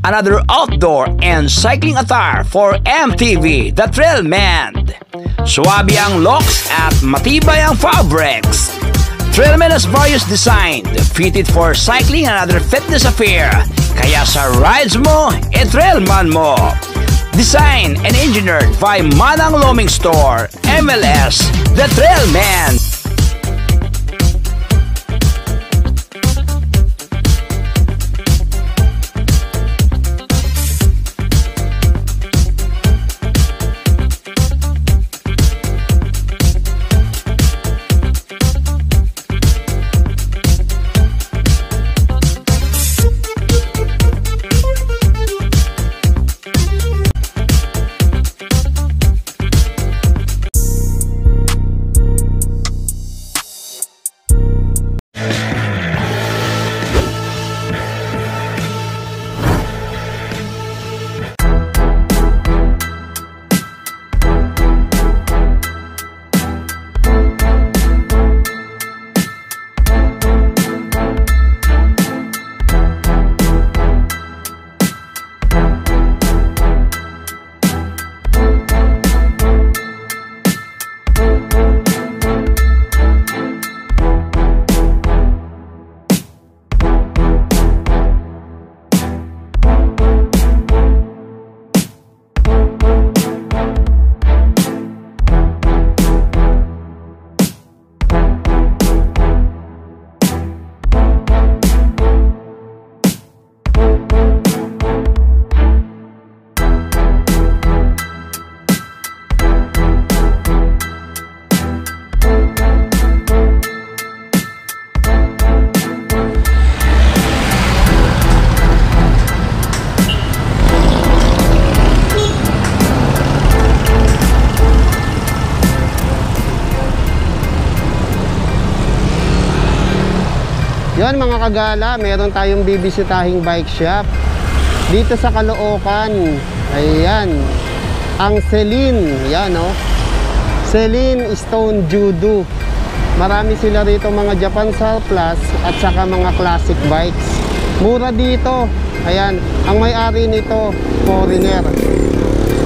another outdoor and cycling attire for MTV, the Trailman. Suwabe ang looks at matibay ang fabrics. Trailman has various design fitted for cycling and other fitness affair. Kaya sa rides mo, Trailman mo. Designed and engineered by Manang Loming Store, MLS, the Trailman. Yan mga kagala, meron tayong bibisitahing bike shop dito sa Caloocan. Ayan, ang Celine, yan o, Celine Stone Judo. Marami sila rito mga Japan surplus at saka mga classic bikes. Mura dito. Ayan, ang may-ari nito, foreigner,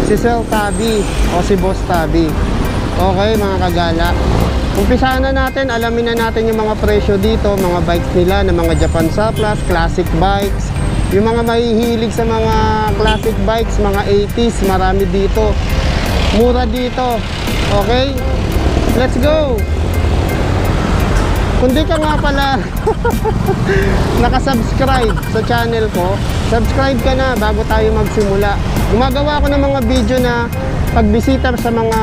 si Sir Tabi o si Boss Tabi. Okay mga kagala, umpisahan na natin, alamin na natin yung mga presyo dito, mga bikes nila na mga Japan surplus, classic bikes. Yung mga mahihilig sa mga classic bikes, mga 80s, marami dito. Mura dito. Okay? Let's go! Kung di ka nga pala nakasubscribe sa channel ko, subscribe ka na bago tayo magsimula. Gumagawa ko ng mga video na pagbisita sa mga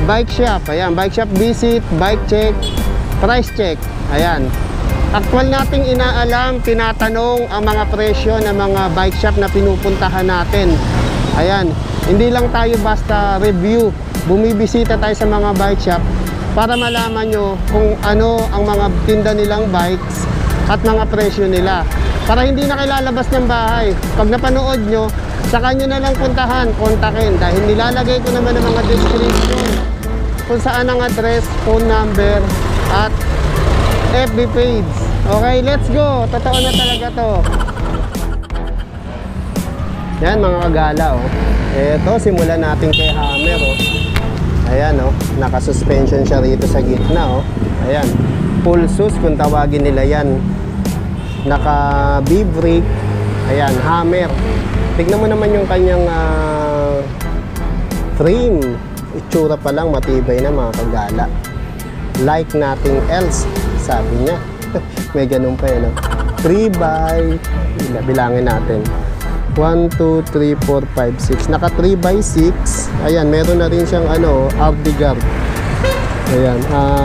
bike shop. Ayan, bike shop visit, bike check, price check. Ayan, actual nating inaalam, tinatanong ang mga presyo ng mga bike shop na pinupuntahan natin. Ayan, hindi lang tayo basta review, bumibisita tayo sa mga bike shop para malaman nyo kung ano ang mga tinda nilang bikes at mga presyo nila, para hindi na kayo lalabas ng bahay. Pag napanood nyo, saka nyo na lang puntahan, kontakin, dahil nilalagay ko naman ang mga description kung saan ang address, phone number at FB page. Okay, let's go. Totoo na talaga to. Yan mga kagala oh. Eto, simulan natin kay Hammer oh. Ayan oh, naka-suspension siya rito sa gitna oh. Ayan, full sus kung tawagin nila yan. Naka-B-brake. Ayan, Hammer. Tignan mo naman yung kanyang frame. Itsura pa lang matibay na mga kagala. Like nothing else, sabi niya. May ganun pa yun. 3x, bilangin natin. 1, 2, 3, 4, 5, 6. Naka 3x6. Ayan, meron na rin siyang RD guard. Ayan,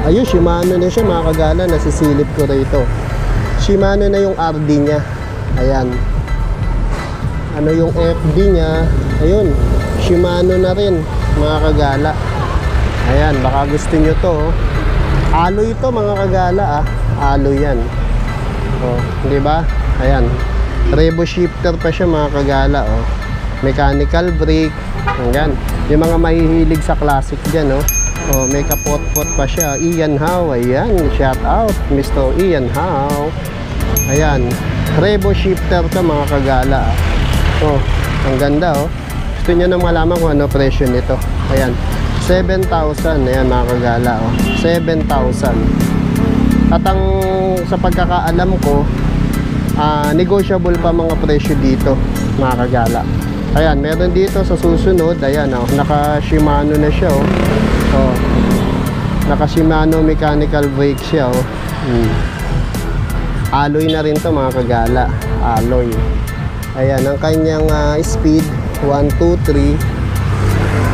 ayun, Shimano na siya mga kagala. Nasisilip ko rito. Shimano na yung RD niya. Ayan. Ano yung FD niya? Ayun, Shimano na rin mga kagala. Ayan, baka gusto nyo to oh. Alloy ito mga kagala alloy yan oh, di ba? Ayan, Revo shifter pa siya mga kagala oh. Mechanical brake. Ayan, yung mga mahihilig sa classic dyan oh. Oh, may kapot-pot pa siya. Ian Howe, ayan, shout out Mr. Ian Howe. Ayan, Revo shifter to mga kagala Oh, ang ganda oh. Gusto nyo na malaman kung ano presyo nito. Ayan, 7,000. Ayan mga kagala oh. 7,000. At ang sa pagkakaalam ko, negotiable pa mga presyo dito mga kagala. Ayan, meron dito sa susunod. Ayan oh, naka Shimano na siya oh. Oh, naka Shimano mechanical brake siya oh. Alloy na rin to mga kagala. Alloy. Ayan, ang kanyang speed 1, 2, 3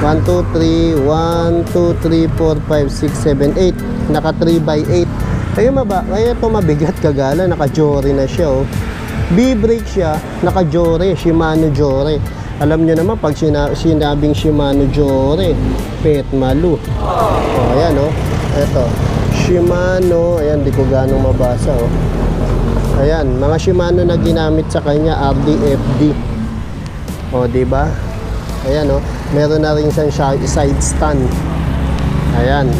1, 2, 3 1, 2, 3, 4, 5, 6, 7, 8 naka 3x8. Ayun kaya ito mabigat kagala. Naka Jore na siya oh. B-brake siya. Naka Jore, Shimano Jore. Alam nyo naman pag sinabing Shimano Jore, pet malu. Oh, ayan oh. Ito Shimano. Ayan, di ko ganong mabasa oh. Ayan, mga Shimano na ginamit sa kanya, RDFD. O, diba? Ayan, o. Meron na rin siyang side stand. Ayan.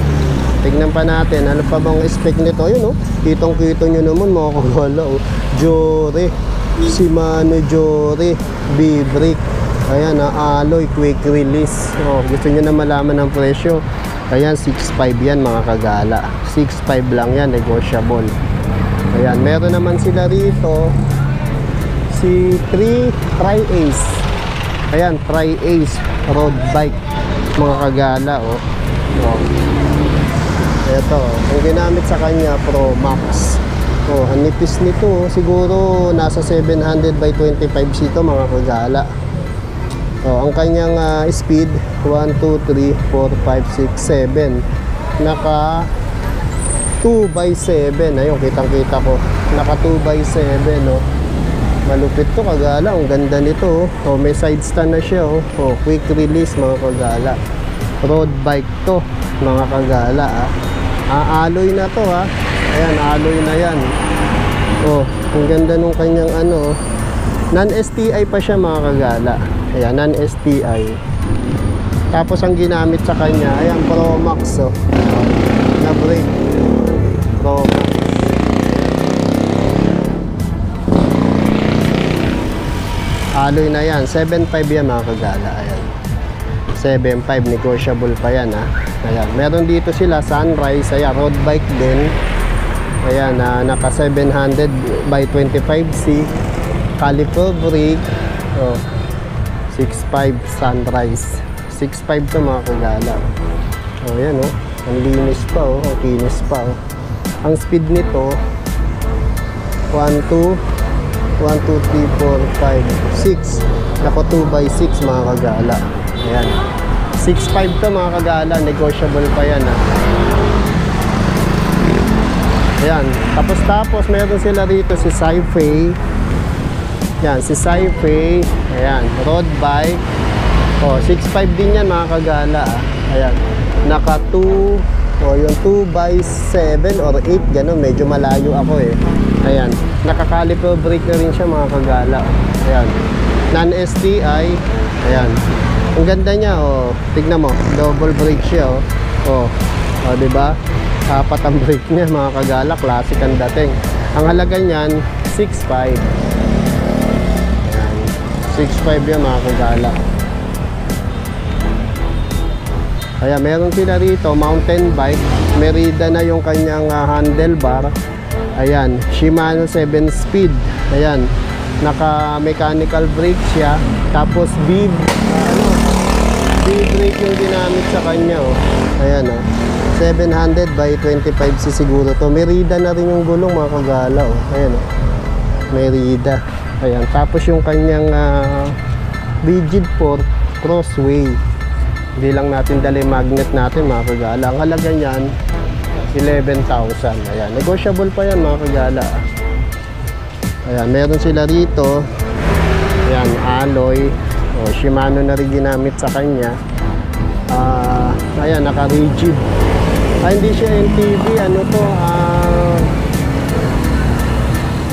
Tignan pa natin. Ano pa bang spec nito? Ayan, o. Kitong-kito nyo naman, mga kagala, o. Jore. Shimano Jore. B-brake. Ayan, alloy, quick release. O, gusto nyo na malaman ang presyo. Ayan, 6.5 yan, mga kagala. 6.5 lang yan, negotiable. Ayan, meron naman sila rito si Tri-Ace. Ayan, Tri-Ace road bike mga kagala oh. Oh. Ito, ang ginamit sa kanya Pro Max. Oh, ang nipis nito oh. Siguro nasa 700 by 25 ito mga kagala. Oh, ang kanyang speed 1, 2, 3, 4, 5, 6, 7. Naka 2x7. Ayun, kitang-kita ko. Naka 2x7, no. Malupit to, kagala. Ang ganda nito, oh. Oh, may side stand na siya, oh. Oh, quick release, mga kagala. Road bike to, mga kagala, ah. Alloy na to, ha. Ayan, alloy na yan. Oh, ang ganda nung kanyang ano. Non-STI pa siya, mga kagala. Ayan, non-STI. Tapos ang ginamit sa kanya, ayan, Pro Max, oh. Na brake. Pro Max. Alloy na yan. 7.5 yan, mga kagala. Ayan. 7.5. Negotiable pa yan, ha. Ayan. Meron dito sila, Sunrise. Ayan, road bike din. Ayan, naka 700 by 25C. Caliper brake. Oh. 6.5 Sunrise. 6.5 to, mga kagala. Oh, ayan, oh. Ang linis pa, oh. Ang kinis pa, oh. Ang speed nito 1, 2, 3, 4, 5, 6. Nako 2x6, mga kagala. Ayan. 6.5 to, mga kagala. Negotiable pa yan, ha. Ayan. Tapos meron sila rito si Sci-Fi. Yan, si Sci-Fi. Ayan. Road bike. Oh, 6.5 din yan, mga kagala, ha. Ayan. Naka 2, o yung 2x7 or 8, gano'n. Medyo malayo ako eh. Ayan. Naka-caliper brake na rin siya, mga kagala. Ayan. Non-STI. Ayan. Ang ganda niya, oh. Tignan mo. Double brake siya, oh. Oh. Oh, diba? Apat ang brake niya, mga kagala. Classic ang dating. Ang halaga niyan, 6.5. Ayan. 6.5 yan, mga kagala. Kaya meron sila rito, mountain bike. Merida na yung kanyang handlebar. Ayan, Shimano 7 speed. Ayan, naka mechanical brake siya. Tapos B-brake yung ginamit sa kanya, oh. Ayan, oh. 700 by 25C siguro to. Merida na rin yung gulong, mga kagala, oh. Ayan, oh. Merida. Ayan, tapos yung kanyang rigid fork crossway. Hindi lang natin dala yung magnet natin, mga kagala. Ang halaga niyan 11,000. Ayan, negotiable pa yan, mga kagala. Ayan, meron sila rito. Ayan, alloy. O, Shimano na rin ginamit sa kanya. Ayan, naka-rigid. Hindi siya NTV. Ano to?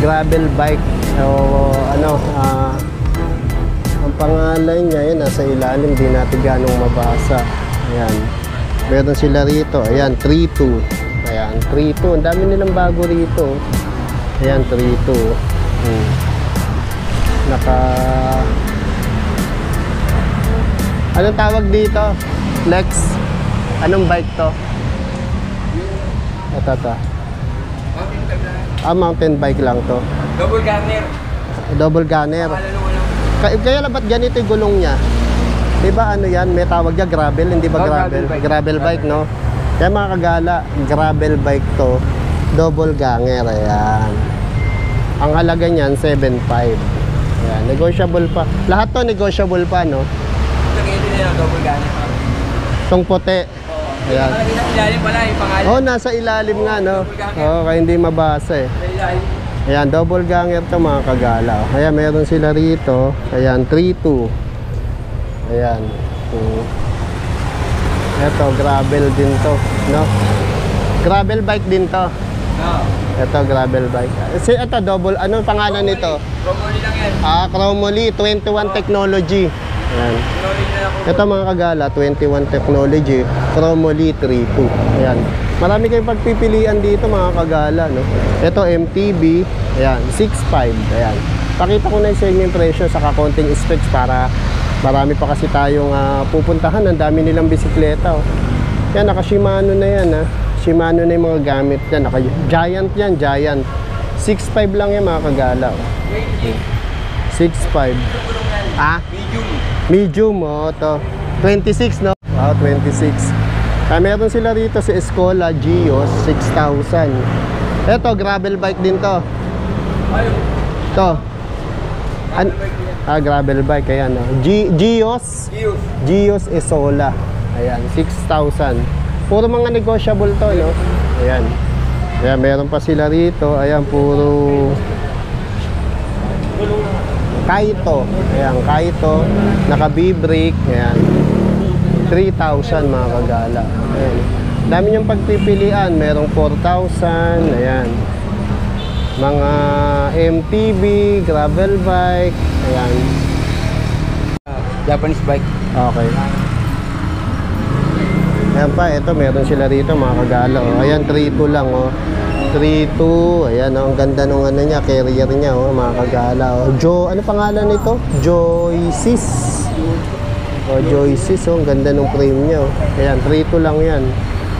Gravel bike. O, ano, ang pangalan niya, yan, nasa ilalim, di natin ganong mabasa. Ayan. Meron sila rito. Ayan, 3.2. Ayan, 3.2. Ang dami nilang bago rito. Ayan, 3.2. Naka Anong tawag dito? Lex. Anong bike to? Ito. Mountain bike lang to. Double gunner. Double gunner. Kaya lang ba't ganito yung gulong niya? Diba ano yan? May tawag niya gravel, hindi ba gravel? Gravel bike, no? Kaya mga kagala, gravel bike to. Double ganger, ayan. Ang halaga niyan, 7.5. Ayan, negotiable pa. Lahat to negotiable pa, no? Ito na yung double gunner. Itong puti. Ayan. Nasa ilalim pala yung pangalan. Oh, nasa ilalim nga, no? Oh, kaya hindi mabasa eh. Sa ilalim. Ayan, double ganger to mga kagala. Ayan, meron sila rito. Ayan, 3.2. Ayan. Ito, gravel din to, no? Gravel bike din to. Ito, gravel bike. Ito, double, ano pangalan nito? Chromoly lang yan. Chromoly 21 Technology. Ayan. Ito mga kagala, 21 Technology, Chromoly 3.2. Ayan. Marami kayong pagpipilian dito mga kagala, no? Ito, MTB. Ayan, 6.5. Ayan. Pakita ko na sa inyo yung presyo sa kakonting specs para marami pa kasi tayong pupuntahan. Ang dami nilang bisikleta. Oh. Yan, naka Shimano na yan. Shimano na yung mga gamit yan. Naka Giant yan, Giant. 6.5 lang yan mga kagala. Oh. 6.5. Medium. Medium, oh, to. 26, no? Wow, 26. Meron sila rito sa Escola Gios, 6,000. Ito, gravel bike din to. To. Gravel bike, ayan. Gios Esola. Ayan, 6,000. Puro mga negotiable to, no? Ayan. Ayan, meron pa sila rito. Ayan, puro Kaito. Ayan, Kaito. Naka B-brake. Ayan. 3,000 mga kagala. Ayan. Dami niyang pagpipilian. Merong 4,000. Ayan. Mga MTB, gravel bike. Ayan. Japanese bike. Okay. Ayan pa, ito meron sila rito mga kagala. Oh. Ayan, 3.2 lang. Oh. 3.2. Ayan, oh, ang ganda nung ano niya, carrier niya, oh, mga kagala. Oh. Ano pangalan nito? Joysis. Oh, Joysis, oh, ang ganda nung frame niya. Oh. Ayan, 3.2 lang yan.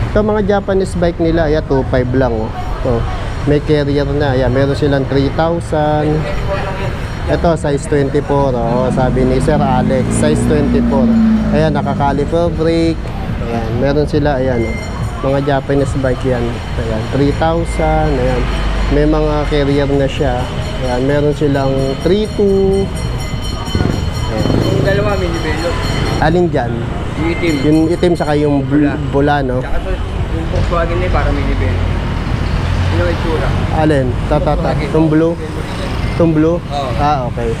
Ito mga Japanese bike nila, ayan, 2.5 lang. Oh. Oh. May carrier na. Ayan, meron silang 3,000. Ito, size 24. Oh, sabi ni Sir Alex, size 24. Ayan, naka-caliper brake. Ayan, meron sila, ayan, mga Japanese bike yan. Ayan, 3,000. Ayan, may mga carrier na siya. Ayan, meron silang 3.2. Yung dalawa, minibelo. Alin dyan? Yung itim. Yung itim saka yung bula, no? Tsaka to, yung Volkswagen niya para minibelo. Yun ang itsura. Alin? Itong blue? Itong blue? Oo. Okay.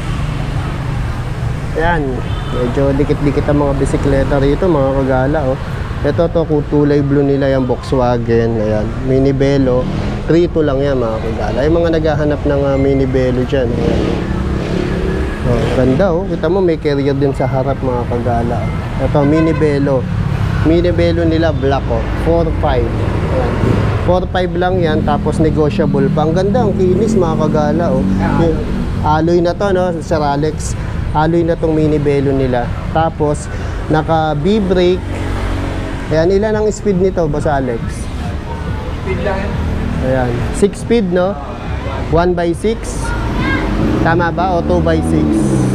Ayan, medyo dikit-dikit ang mga bisikleta rito, mga kagala, oh. Ito to, kulay blue nila yung Volkswagen. Ayan, minibelo. 3.2 lang yan mga kagala. Yung mga naghahanap ng minibelo dyan. Ayan. Oh, ganda, oh. Kita mo may carrier din sa harap mga kagala. Ito, minibelo. Minibelo nila black, oh. 4.5. Ayan. 4.5 lang yan, tapos negotiable pa. Ang ganda, ang kinis mga kagala, oh. Yung alloy na to, no, Sir Alex. Alloy na tong minibelo nila. Tapos naka B-brake. Ayan, ilan ang speed nito, Boss Alex? Speed lang yan. Ayan, 6 speed, no? 1/6. Tama ba? O 2/6?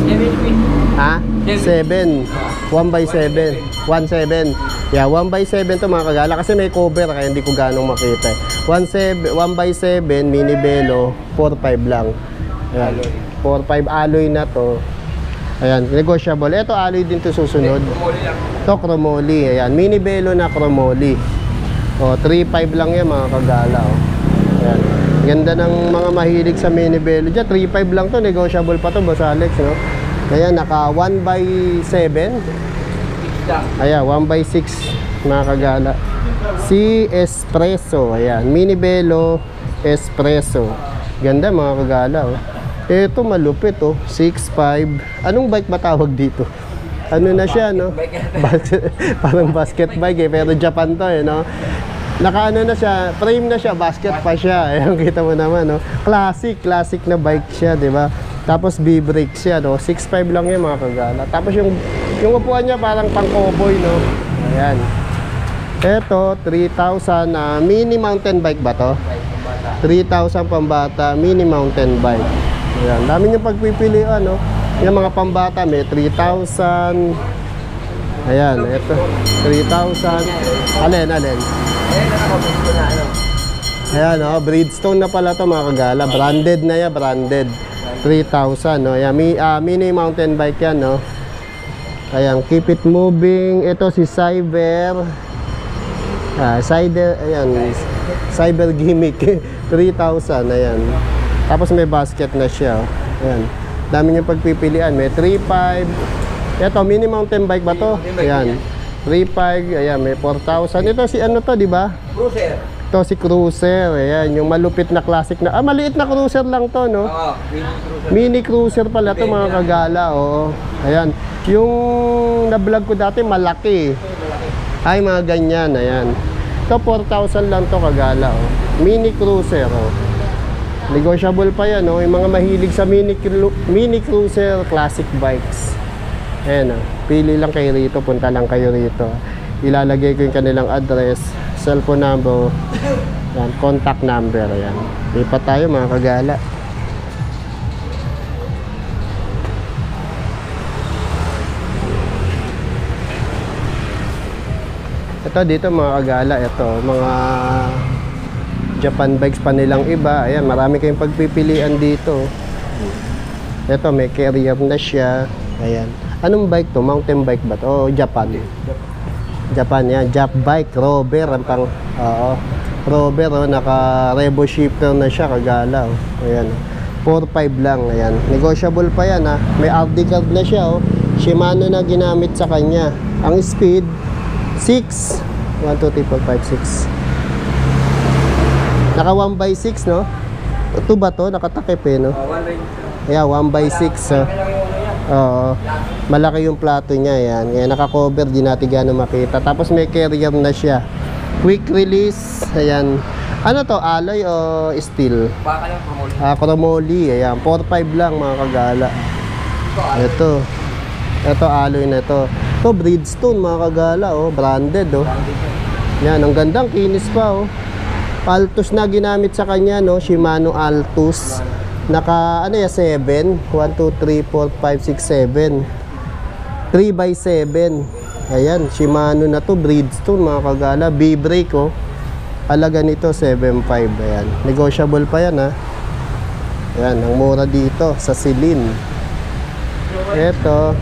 7 speed. Ha? 7. 1/7. 1/7. Yeah, 1/7 to mga kagala kasi may cover kaya hindi ko ganong makita. 1/7 minibelo, 4.5 lang. Ayan. 4.5 alloy na to. Ayan, negotiable. Ito alloy din to susunod. Chromoly lang. Ito chromoly. Ayan, minibelo na chromoly. O, 3.5 lang yan mga kagala. O. Ayan. Ganda ng mga mahilig sa minibelo dyan. 3.5 lang to. Negotiable pa to, Boss Alex, no? Ayan, naka 1/7. Ayan, 1/6 mga kagala. Si Espresso. Ayan, minibelo Espresso. Ganda mga kagala, oh. Ito malupit, oh. 6.5. Anong bike ba tawag dito? Ano na siya, no? Parang basket bike, eh. Pero Japan to, eh, no? Naka-ano na siya, frame na siya, basket pa siya. Ayan, kita mo naman, no? Classic na bike siya, di ba? Tapos B-brake siya, no? 6.5 lang yan mga kagala. Tapos yung upuan niya parang pang cowboy, no? Ayan. Ito, 3,000 na mini mountain bike ba to? 3,000 pambata, mini mountain bike. Ayan, dami niyong pagpipilian, no? Yung mga pambata, may 3,000. Ayan, ito, 3,000. Alin? Ayan, no? Bridgestone na pala to mga kagala. Branded na yan, branded. 3,000, no? Ayan, mini mountain bike yan, no? Ayan, keep it moving. Ito si Cyber. Ayan, Cyber gimmick. 3,000, ayan. Tapos may basket na siya. Ayan. Dami niyang pagpipilian. May 3,500. Ito, mini mountain bike ba to? Ayan. 3,500. Ayan, may 4,000. Ito si ano to, di ba? Cruiser. Ito si Cruiser. Ayan, yung malupit na classic na. Maliit na cruiser lang to, no? Oo, mini cruiser. Mini cruiser pala to mga kagala. Oo. Ayan. Yung na-vlog ko dati, malaki. Ay, mga ganyan. Ayan. Ito, 4,000 lang to kagala. Oh. Mini cruiser. Oh. Negotiable pa yan. Oh. Yung mga mahilig sa mini cruiser classic bikes. Ayan. Oh. Pili lang kayo rito. Punta lang kayo rito. Ilalagay ko yung kanilang address, cellphone number, yan, contact number. Ayan. Lipat tayo mga kagala. Ito dito mga kagala, ito mga Japan bikes pa nilang iba. Ayan, marami kayong pagpipilian dito. Ito may carrier na siya. Ayan. Anong bike to? Mountain bike ba to? Oh, Japan. Japan yan. Jap bike, Rover ang pang Rover, oh, naka Revo shifter na siya kagala. Oh. Ayan. 4,500 lang. Ayan. Negotiable pa yan ha. May RD card na siya oh. Shimano na ginamit sa kanya. Ang speed 6 1, 2, 3, 4, 5, 6. Naka 1/6 no? Ito ba to? Nakatakip eh no? Yeah, 1/6 Oo. Malaki yung plato niya yan. Yan naka-cover, di natin gano'ng makita. Tapos may carrier na siya. Quick release. Ayan. Ano to? Alloy o steel? Baka lang promote. Chromoly. Ayan. 4,500 lang mga kagala. Ito alloy na to. Ito Bridgestone mga kagala. Oh. Branded oh. Yan. Ang gandang kinis pa oh. Altus na ginamit sa kanya no. Shimano Altus. Naka ano yan 7 1, 2, 3, 4, 5, 6, 7 3x7. Ayan, Shimano na to, Bridgestone mga kagala. B-brake oh. Halaga nito 7,500. Ayan, negotiable pa yan ha. Ayan, ang mura dito sa Silin. Ito.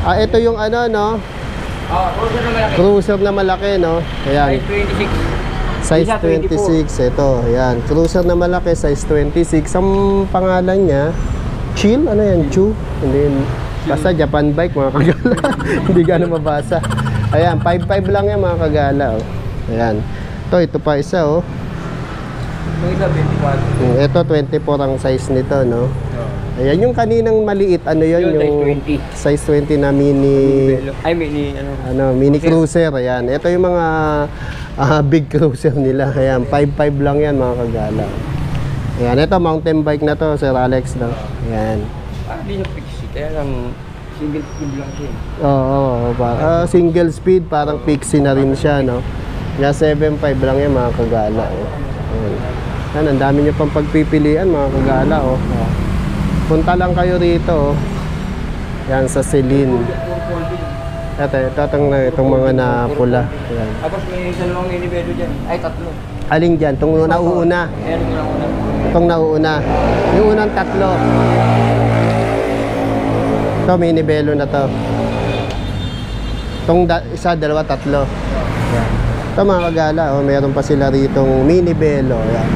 Ito yung ano no. Cruiser na malaki no. Ayan. 26. Size 26, ito, ayan. Cruiser na malaki, size 26. Ang pangalan niya, Chill, ano yan, Chu? Hindi, basta Japan bike, mga kagala. Hindi gano'n mabasa. Ayan, 5,500 lang yan, mga kagala. Oh. Ayan. Ito pa isa, oh. Ito, 24 ang size nito, no? Ayan, yung kaninang maliit, ano yun? Yung size 20 na mini... Ay, mini cruiser, ayan. Ito yung mga... big cruiser nila. Ayan, 5,500 lang yan mga kagala. Ayan, ito mountain bike na to, Sir Alex no? Ayan. Hindi na pixie, kaya lang single speed lang siya. Oo, single speed, parang pixie na rin siya, no? Kaya 7,500 lang yan mga kagala. Ayan. Ayan, ang dami nyo pang pagpipilian mga kagala. Oh. Punta lang kayo rito. Oh. Yan, sa Celine. Itong mga na pula. Ayan. Tapos may dalawang minibelo dyan. Ay, tatlo. Aling dyan? Itong nauuna. Ayan yung nauna. Itong nauuna. Yung unang tatlo. Ito, minibelo na to. Itong isa, dalawa, tatlo. Ayan. Ito mga kagala, oh, meron pa sila ritong minibelo. Ayan.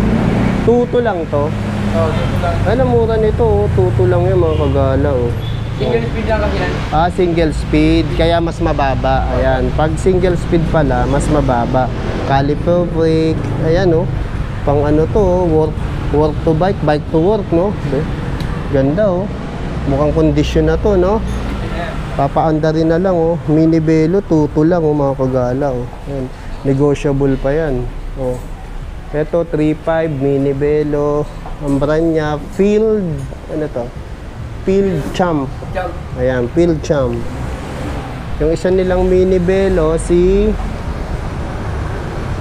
Tuto lang to. Oo, tuto lang. Ay, mura nito. Oh. Tuto lang yan mga kagala. Oh. Single speed lang kasi yan. Single speed, kaya mas mababa. Ayan, pag single speed pala, mas mababa. Caliper brake, ayan oh. Pang ano to, work to bike, bike to work, no? Ganda oh. Mukhang condition na to, no? Papaanda rin na lang oh. Mini Velo, tuto lang oh mga kagala oh. Ayan. Negotiable pa yan. Oh. Ito 3,500 Mini Velo. Ang brand niya, Field, ano to? Field Champ. Ayan, Field Champ. Yung isa nilang mini belo, si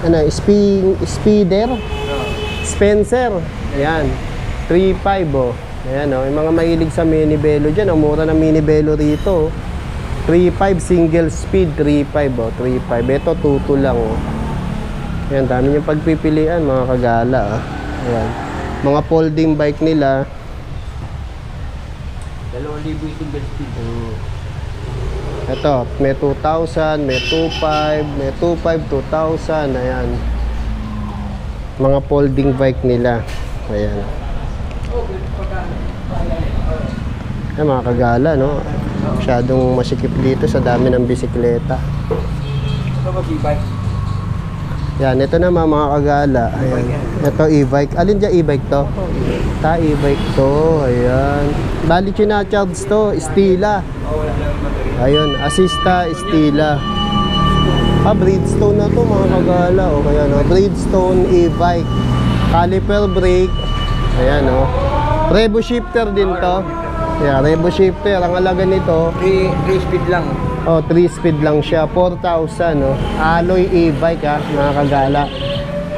ano, Speeder Spencer. Ayan, 3.5 oh. Ayan oh, yung mga mahilig sa mini belo dyan, ang mura ng mini belo rito. 3.5 single speed, 3.5 oh, 3.5. Ito 2.2 lang oh. Ayan, dami yung pagpipilian mga kagala oh. Ayan, mga folding bike nila. 2,000 single speed. Ito, may 2,000, may 2.5, may 2.5, 2,000. Ayan, mga folding bike nila. Ayan. Ayan mga kagala, no? Masyadong masikip dito sa dami ng bisikleta. Ito ba e-bike? Yan, ito naman mga kagala. Ayan. Ito e-bike. Alin dyan e-bike to? E-bike to. Ayan. Bali charge to. Stila. Ayun, Assista Stila. Bridgestone na to mga kagala. O kaya no, Bridgestone e-bike. Caliper brake. Ayan o. Revo shifter din to. Yeah, Revo shifter. Ang alaga nito 3 speed lang. oh, 3 speed lang siya. 4,000 no. Alloy e-bike ha, mga kagala.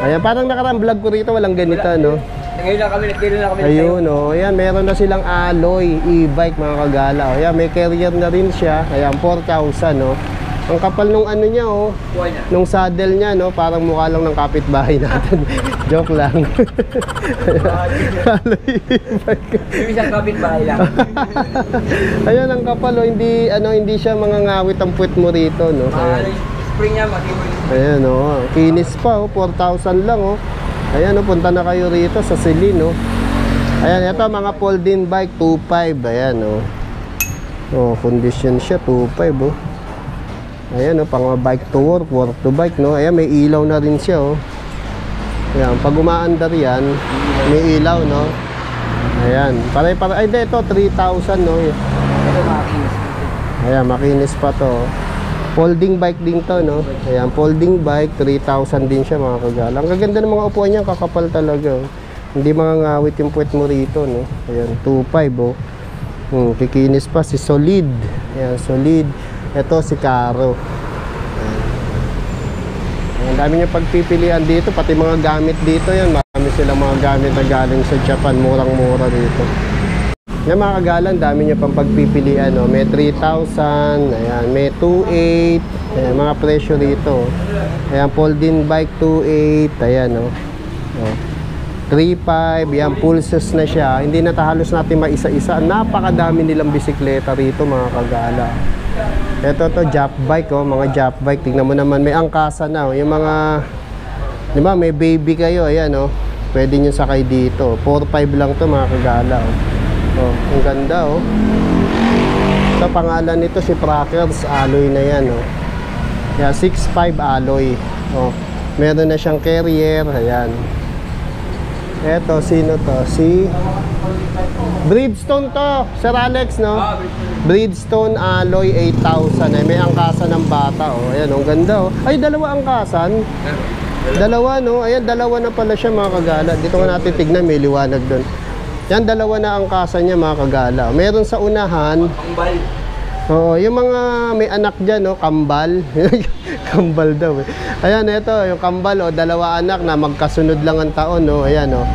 Ayan, parang nakarang vlog ko rito, walang ganito no. Ngayon lang kami, Ayun o. Ayan, meron na silang alloy e-bike mga kagala. O, ayan, may carrier na rin siya. Ayan, 4,000 no. Ang kapal nung ano niya oh. Nung saddle niya no, parang mukha lang ng kapitbahay natin. Joke lang. Alloy e-bike. Isang kapitbahay lang. Ayan ang kapal oh, hindi ano, hindi siya mangangawit ang puwet mo rito no. Ayan. Spring niya matibay. Ayan oh, kinis pa oh, 4,000 lang oh. Ayan oh, punta na kayo rito sa Celine oh. Ayan, ito mga folding bike 2.5. Ayan oh. Oh, condition siya 2.5 oh. Ayan o, pang bike to work to bike no. Ayan, may ilaw na rin siya oh. Ayan, pag umaandar yan, may ilaw no. Ayan, ay ito 3,000 no. Ito makinis. Ayan, makinis pa to. Folding bike din to no. Ayan, folding bike 3,000 din siya mga kagala. Ang gaganda ng mga upuan niya, kakapal talaga oh. Hindi mangangawit yung puwet mo rito no. Ayan, 2.5 oh. Kikinis pa si Solid. Ayan, Solid. Ito si Caro. Ang dami niya pagpipilian dito, pati mga gamit dito yan. Marami silang mga gamit na galing sa Japan, murang-mura dito. Yan mga kagalan, dami niya pang pagpipilian. No? May 3,000, ayan, may 2,800, ayan, mga presyo dito. Ayan, folding bike 2,800, ayan no. 3,500, yan, pulses na siya. Hindi na halos natin maisa-isa. Napakadami nilang bisikleta rito mga kagala. Ito to Jap bike oh, mga Jap bike. Tingnan mo naman, may angkasa na oh. Yung mga, di ba, may baby kayo, ayan oh. Pwede nyo sakay dito. 4,500 lang to mga kagala oh. Oh, ang ganda oh. Ito pangalan nito si Prackers, alloy na yan oh. Yeah, 6.5 alloy. Oh, meron na siyang carrier, ayan. Eto, sino to? Si Bridgestone to, Sir Alex, no? Bridgestone alloy 8,000. Ay, may angkasa ng bata, oh. Ayan, ang ganda, oh. Ay, dalawa angkasan. Dalawa, no? Ayan, dalawa na pala siya, mga kagala. Dito nga natin tignan, may liwanag doon. Yan, dalawa na angkasan niya, mga kagala. Meron sa unahan. Kambal. Oo, yung mga may anak dyan, no? Kambal. Kambal daw eh. Ayan, ito, yung kambal, oh, dalawa anak na magkasunod lang ang taon, no? Ayan, oh.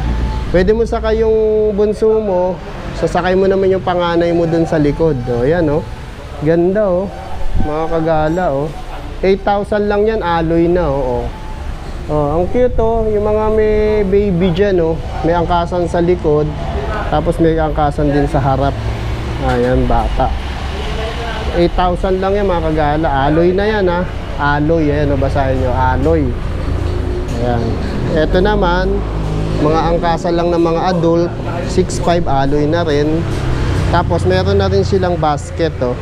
Pwede mo sakay yung bunso mo, sasakay mo naman yung panganay mo dun sa likod. Oh, ayan, oh. Ganda, oh. Mga kagala, oh. 8,000 lang yan, alloy na, oh. Oh, ang cute, oh. Yung mga may baby dyan, oh. May angkasan sa likod, tapos may angkasan din sa harap. Ayan, bata. 8,000 lang yan, mga kagala. Alloy na yan, ha. Alloy, ayan, basahin nyo, alloy. Ayan. Ito naman, mga angkasa lang ng mga adult, 6.5 alloy na rin. Tapos meron na rin silang basket, oh.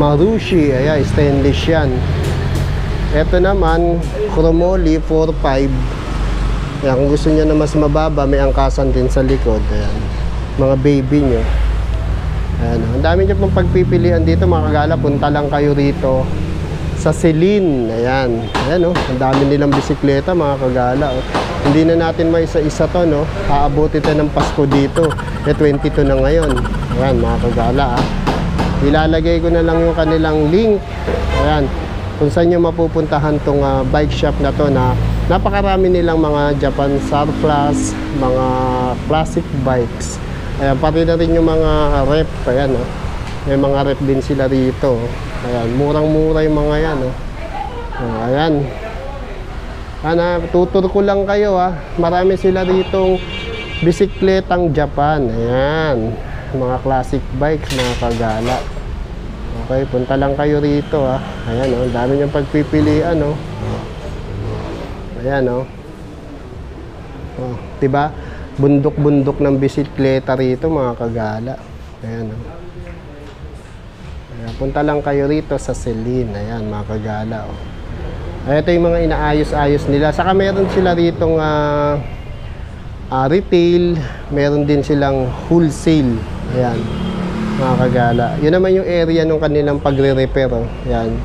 Marushi, ayan, stainless yan. Ito naman, chromoly 4.5. Ayan, kung gusto nyo na mas mababa, may angkasan din sa likod. Ayan, mga baby nyo. Ayan, ang dami nyo pang pagpipilian dito mga kagala. Punta lang kayo rito sa Celine. Ayan. Ayan, oh. Ang dami nilang bisikleta, mga kagala, oh. Hindi na natin may isa-isa to, no? Aabuti tayo ng Pasko dito. 22 na ngayon. Ayan, mga kagala, ah. Ilalagay ko na lang yung kanilang link. Ayan. Kung saan nyo mapupuntahan tong bike shop na to, na napakarami nilang mga Japan surplus, mga classic bikes. Ayan, pati na rin yung mga rep. Ayan, oh. May mga rep din sila rito. Ayan, murang-mura yung mga yan, oh. Ayan. Tutur ko lang kayo, ha. Marami sila ditong bisikletang Japan. Ayan. Mga classic bikes, mga kagala. Okay, punta lang kayo rito, ha. Ayan, oh. Dami niyong pagpipilian, oh. Ayan, oh. Oh, diba? Bundok-bundok ng bisikleta rito, mga kagala. Ayan, oh. Ayan, punta lang kayo rito sa Celine. Ayan, mga kagala, oh. Ito yung mga inaayos-ayos nila. Saka meron sila ritong retail. Meron din silang wholesale. Ayan, mga kagala. Yun naman yung area ng kanilang pagre-repair, oh. Ayan.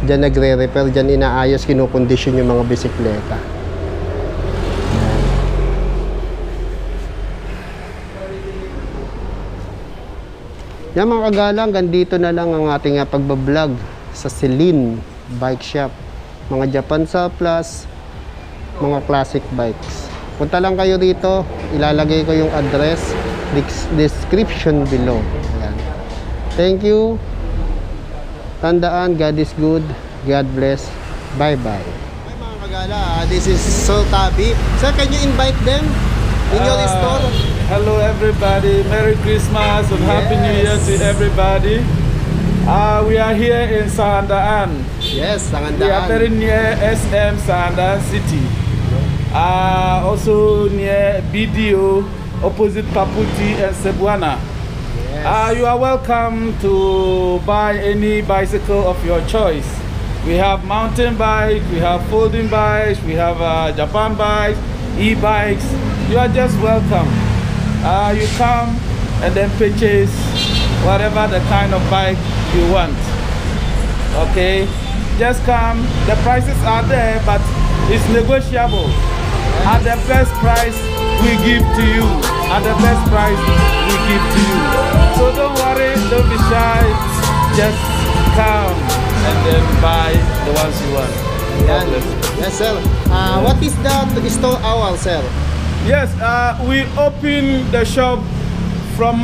Diyan nagre-repair. Diyan inaayos, kinukondisyon yung mga bisikleta. Yan, mga kagala, hanggang dito na lang ang ating pagbablog sa Celine Bike Shop. Mga Japan surplus, mga classic bikes. Punta lang kayo dito, ilalagay ko yung address, description below. Ayan. Thank you. Tandaan, God is good. God bless. Bye-bye. Hi mga kagala, this is Sir Tabi. Sir, can you invite them in your store? Hello everybody, Merry Christmas and Happy New Year to everybody. We are here in Sandaan. Yes, Sandaan. We are very near SM Sandaan City. Also near BDO, opposite Paputi and Cebuana. Yes. You are welcome to buy any bicycle of your choice. We have mountain bike, we have folding bikes, we have Japan bikes, e-bikes. You are just welcome. You come and then purchase whatever the kind of bike you want. Okay, just come. The prices are there, but it's negotiable. At the best price we give to you. At the best price we give to you. So don't worry, don't be shy. Just come and then buy the ones you want. God bless you. Yes, sir. What is the store hour, sir? Yes, we open the shop from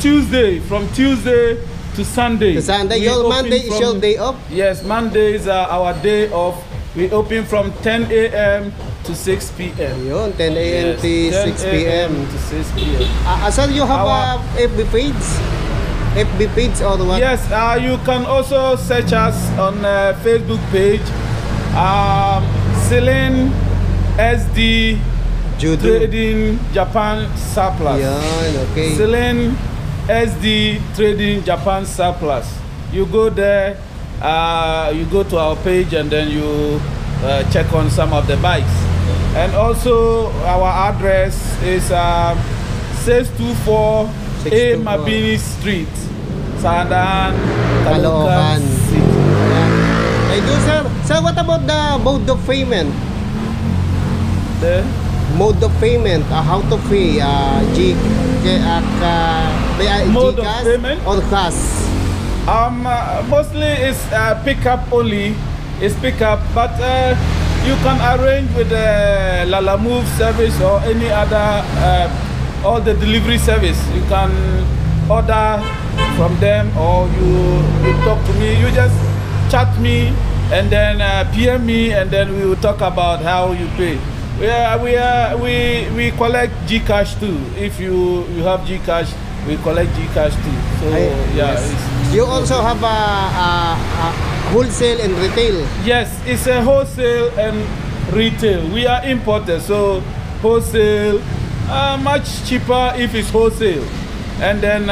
Tuesday to Sunday. To Sunday. We Your open Monday is your day off? Yes, Monday is our day off. We open from 10 a.m. to 6 p.m. Yun, 10 a.m. Yes, to 10 6 p.m. to 6 p.m. Sir, you have a FB page? FB page or what? Yes, you can also search us on Facebook page. Celine SD Judo. Trading Japan Surplus. Yan, okay. Celine SD Trading Japan Surplus. You go there, you go to our page and then you check on some of the bikes. And also our address is 624 A Mabini Street, Sandaan, Caloocan City. Thank you, sir. Sir, what about the mode of payment? The Mode of payment, how to pay, mode of GCash payment? or cash? Mostly it's pickup only. It's pickup, but you can arrange with the Lalamove service or any other, all the delivery service. You can order from them, or you talk to me. You just chat me and then PM me, and then we will talk about how you pay. We collect GCash too. If you have GCash, we collect GCash too. So yeah. Yes. You also have a wholesale and retail. Yes, it's a wholesale and retail. We are importers, so wholesale much cheaper if it's wholesale, and then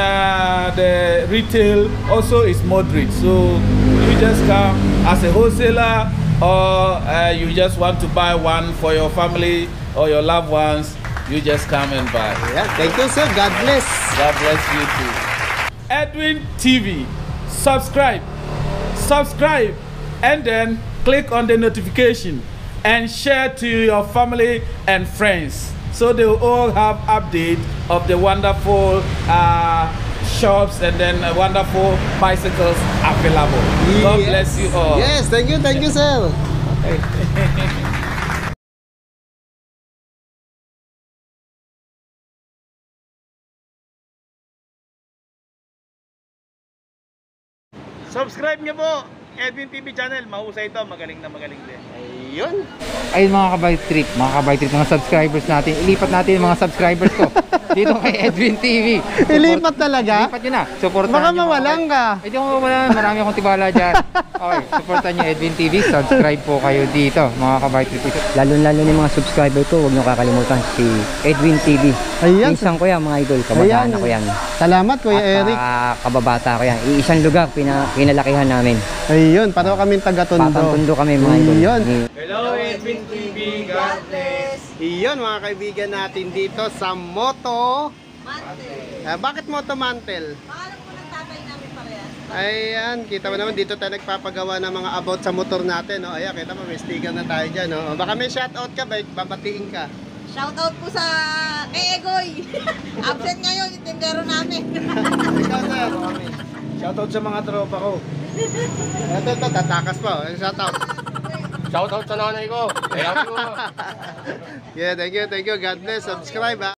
the retail also is moderate. So you just come as a wholesaler, or you just want to buy one for your family or your loved ones, you just come and buy. Yeah, thank you, sir. God bless. God bless you too. Edwin TV, subscribe, and then click on the notification and share to your family and friends, so they will all have update of the wonderful shops and then wonderful bicycles available. God bless you all. Yes, thank you, sir. Subscribe niyo po, Edwin TV channel. Mahusay ito, magaling na magaling din. Ayun. Ayun mga kabike trip, mga subscribers natin. Ilipat natin yung mga subscribers ko dito kay Edwin TV. Ilipat talaga? Ilipat nyo na. Supportan Baka nyo mawalan ka. Hindi ko mawalan. Marami akong tiwala dyan. Okay, supportan nyo Edwin TV. Subscribe po kayo dito mga kabike trip. Lalo-lalo yung mga subscriber ko, huwag nyo kakalimutan si Edwin TV. Ayan. Minsan ko yan mga idol, kabataan Ayan. ko yan. Salamat, Kuya Eric. Kababata ko yan. Iisang lugar, pinalakihan namin. Ayun, paano kaming taga-Tondo. Papantundo kami mga idol. Ayun. Hello, Edwin TV. God bless. Iyon mga kaibigan natin dito sa Moto Mantel. bakit Moto Mantel? Pangalan po ng tatay namin parehas. Ayan, kita mo naman dito tayo nagpapagawa ng mga about sa motor natin, no? Ayan, kita mo may sticker na tayo dyan, no? Baka may shoutout ka ba? Babatiin ka. Shoutout po sa kay Egoy. Absent ngayon, yung tindero namin. Ikaw, sir. Shoutout sa mga tropa ko. Ito, tatakas pa. Shoutout. Shoutout sa nanay ko. Kaya po. Yeah, thank you. God bless. Subscribe, ha?